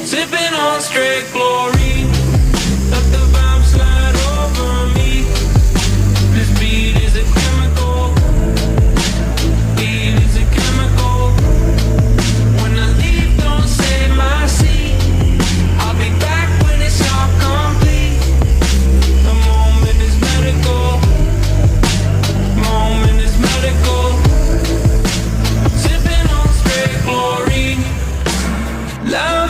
Sipping on straight glory. Let the vibe slide over me. This beat is a chemical. Beat is a chemical. When I leave, don't save my seat. I'll be back when it's all complete. The moment is medical. Moment is medical. Sipping on straight glory. Love